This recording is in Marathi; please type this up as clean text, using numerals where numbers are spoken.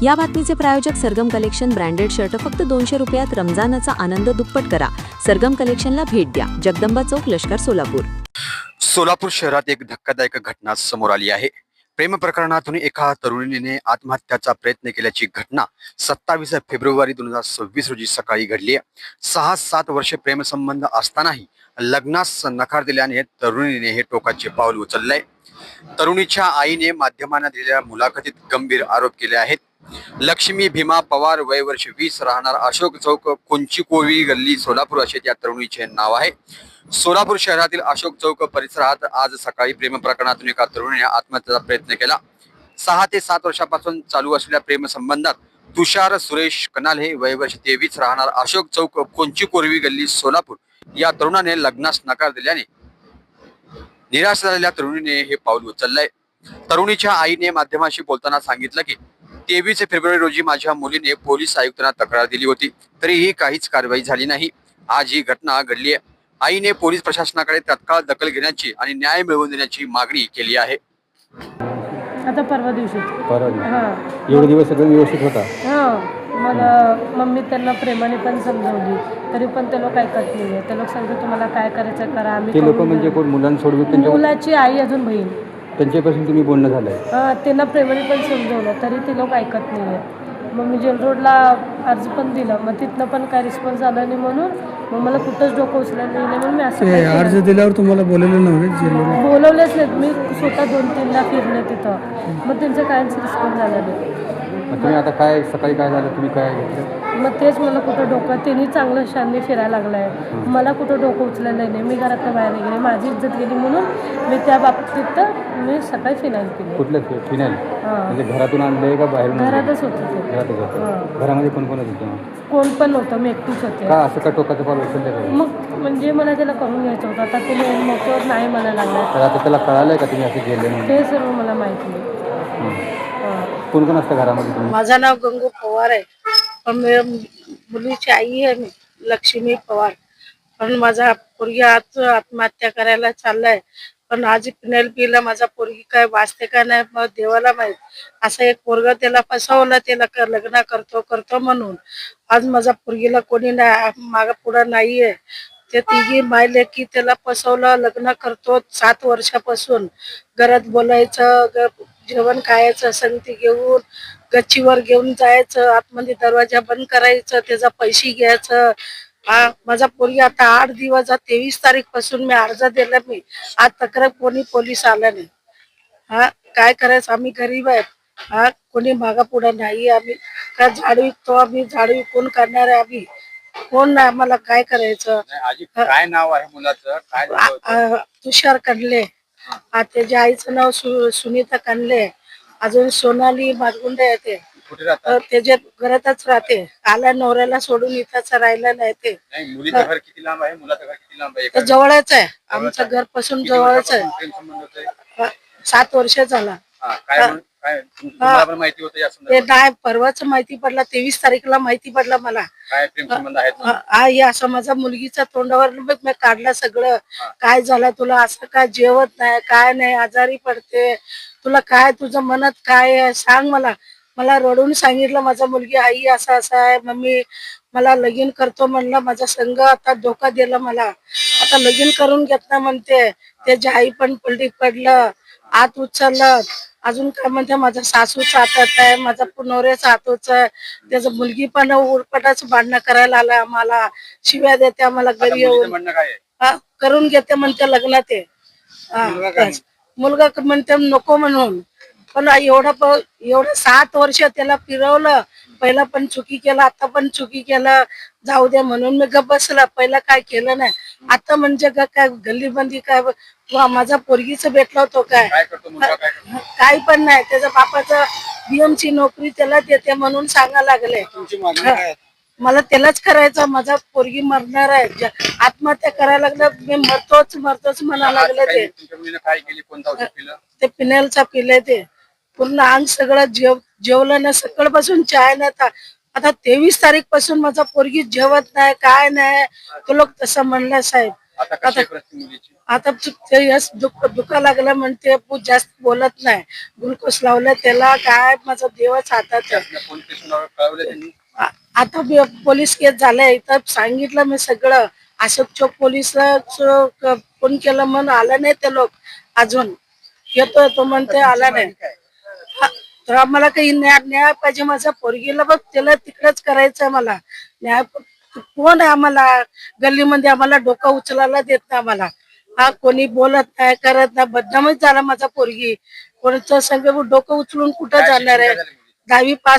या बातमीचे प्रायोजक सरगम कलेक्शन ब्रँडेड शर्ट फक्त 200 रुपयात रमजानचा आनंद दुप्पट करा. सरगम कलेक्शनला भेट द्या. जगदंबा चौक, लष्कर, सोलापूर. सोलापूर शहरात एक धक्कादायक घटना समोर आली आहे. प्रेम प्रकरणातून एका तरुणीने आत्महत्याचा प्रयत्न केल्याची घटना 27 फेब्रुवारी 2026 रोजी सकाळी घडली आहे. 6-7 वर्षे प्रेमसंबंध असतानाही लग्नास नकार दिल्याने तरुणीने हे टोकाचे पाऊल उचललंय. तरुणीच्या आईने माध्यमांना दिलेल्या मुलाखतीत गंभीर आरोप केले आहेत. लक्ष्मी भीमा पवार, वय वर्ष 20, राहणार अशोक चौक, कोंचिकोवी गल्ली, सोलापूर असे त्या तरुणीचे नाव आहे. सोलापूर शहरातील अशोक चौक परिसरात आज सकाळी प्रेम प्रकरणातून एका तरुणीने आत्महत्येचा प्रयत्न केला. 6 ते 7 वर्षापासून चालू असलेल्या प्रेमसंबंधात तुषार सुरेश कनाले, वय वर्ष 23, राहणार अशोक चौक, कोंचिकोवी गल्ली, सोलापूर या तरुणाने लग्नास नकार दिल्याने निराश झालेल्या तरुणीने हे पाऊल उचललंय. तरुणीच्या आईने माध्यमांशी बोलताना सांगितलं की 23 फेब्रुवारी रोजी माझ्या मुलीने पोलीस आयुक्तांना तक्रार दिली होती, तरीही काहीच कारवाई झाली नाही. आज ही घटना घडली आहे. आईने पोलीस प्रशासनाकडे तत्काळ दखल घेण्याची आणि न्याय मिळवून देण्याची मागणी केली आहे. आता परवा दिवशी एवढे दिवस सगळं व्यवस्थित होता. मला मम्मी त्यांना प्रेमाने पण समजवली, तरी पण ते लोक ऐकत नाही. ते लोक सांगतात तुम्हाला काय करायचं करा, आम्ही ते लोक म्हणजे कोण? मुलांसोडून त्यांच्या मुलाची आई अजून बहीण, त्यांच्यापासून तुम्ही बोलणं झालंय? त्यांना प्रेमाने पण समजवलं तरी ते लोक ऐकत नाही. मग मी जेल रोडला अर्ज पण दिला, मग तिथनं पण काय रिस्पॉन्स आला नाही म्हणून मग मला कुठंच डोकं उचललं नाही म्हणून मी असं अर्ज दिल्यावर तुम्हाला बोलवलं नव्हे? बोलवलेच नाहीत. मी स्वतः 2-3ला फिरले तिथं, मग त्यांचं काहीच रिस्पॉन्स झाला नाही. मग तुम्ही आता काय सकाळी काय झालं, तुम्ही काय घेतलं? मग तेच मला कुठं डोकं, त्यांनी चांगलं शांनी फिरायला लागलं आहे, मला कुठं डोकं उचलेलं नाही. मी घरातल्या बाहेर गेले, माझी इज्जत गेली म्हणून मी त्या बाबतीत मी सकाळी फिनाईल पिले. कुठलं फिनाईल? म्हणजे घरातून आणलंय का बाहेरून? घरातच होतं ते. घरातच होतं. घरामध्ये कोण कोण होतं? कोण पण नव्हतं, मी एकटीच होते. का असं का टोकाचं पाऊल उचललं? मग म्हणजे मला त्याला करून घ्यायचं होतं. आता तुम्ही मोठ्यावर नाही म्हणायला लागला, तर आता त्याला कळालंय का तुम्ही असं गेले म्हणून? ते सर्व मला माहिती नाही. कोण कोण असतं घरामध्ये तुम्ही? माझं नाव गंगू पवार आहे, पण मुलीची आई आहे मी, लक्ष्मी पवार. पण माझा पोरगी आज आत्महत्या करायला चाललाय. पण आज फिनाईल पिला माझा पोरगी काय वाचते का नाही मग देवाला माहित. असं एक पोरगा त्याला फसवलं, त्याला लग्न करतो म्हणून. आज माझ्या पोरगीला कोणी नाही, मागा पुढं नाहीये. ते तिघी मायले की त्याला फसवलं, लग्न करतो 7 वर्षापासून. घरात बोलायचं, जेवण खायचं, संगती घेऊन गच्चीवर घेऊन जायचं, आतमध्ये दरवाजा बंद करायचं, त्याचा पैसे घ्यायचं. माझा पोरगी आता 8 दिवस, 23 तारीख पासून मी अर्ज दिला. मी आज तक्रार कोणी पोलीस आला नाही. काय करायचं, आम्ही गरीब आहेत. कोणी मागा पुढे नाही. आम्ही काय झाडू विकतो, आम्ही झाडू विकून करणार आहे. आम्ही कोण नाही, आम्हाला काय करायचं? काय नाव आहे मुलाचं? काय तुषार कणले. त्याच्या आईचं नाव सुनीता कणले. अजून सोनाली मारगुंडे येते, त्याच्या घरातच राहते. आला नवऱ्याला सोडून इथंच राहिला नाही. ते मुलीचं घर किती लांब आहे? मुलाचं घर किती लांब आहे? जवळच आहे, आमचं घर पासून जवळच आहे. 7 वर्ष झाला. माहिती होतं या ते नाही, परवाच माहिती पडला, 23 तारीखला माहिती पडला मला. काय प्रेमसंबंध आहेत? हे असं माझ्या मुलगीच्या तोंडावर मी काढलं सगळं. काय झालं तुला, असं काय जेवत नाही, काय नाही, आजारी पडते, तुला काय, तुझं मनात काय आहे सांग मला. मला रडून सांगितलं माझा मुलगी, आई असं असं आहे मम्मी, मला लगीन करतो म्हणलं. माझा संघ आता धोका दिला मला, आता लगीन करून घेतलं म्हणते. त्याची आई पण पलटी पडलं, हात उचललं. अजून काय म्हणते, माझ्या सासूचा हातात आहे, माझा नवऱ्याचा हातच आहे. त्याचं मुलगी पण उरपटाचं भांडणं करायला आलं, आम्हाला शिव्या देते, आम्हाला घरी येऊन करून घेते म्हणते लग्न. ते मुलगा म्हणते नको म्हणून. पण एवढं 7 वर्ष त्याला फिरवलं. पहिला पण चुकी केला, आता पण चुकी केलं. जाऊ दे म्हणून मी गप्प बसला. पहिला काय केलं नाही, आता म्हणजे काय गल्लीबंदी काय माझा पोरगीच भेटला होतो काय? काही पण नाही. त्याच्या बापाचं बीएमची नोकरी त्याला देते म्हणून सांगा लागले. मला त्यालाच करायचं, माझा पोरगी मरणार आहे, आत्महत्या करायला लागलं, मी मरतोच म्हणा लागले. ते फिनाईलचा पिले, ते पूर्ण अंग सगळं जेवलं ना, सकाळपासून चाय नव्हता. आता 23 तारीख पासून माझा पोरगी जेवत नाही, काय नाही. तो लोक तसं म्हणलं साहेब. आता कशी आहे परिस्थिती मुलीची? आता ते यश दुखा लागला म्हणते जास्त बोलत नाही. ग्लुकोज लावलं त्याला काय माझा देवच हातात आहे. आपल्या पोलीस स्टेशनवर कळवलं त्यांनी? आता पोलीस केस झालाय इथं सांगितलं मी सगळं. अशोक चौक पोलीस फोन केलं म्हणून आला नाही ते लोक अजून. येतो तो म्हणते आला नाही. तर आम्हाला काही न्याय पाहिजे. माझ्या पोरगीला बघ त्याला तिकडेच करायचं मला न्याय. कोण आहे आम्हाला गल्लीमध्ये आम्हाला डोकं उचलायला देत नाही आम्हाला. हा कोणी बोलत नाही करत नाही. बदनामच झाला माझा पोरगी. कोणाचं संग डोकं उचलून कुठं जाणार आहे. 10वी पास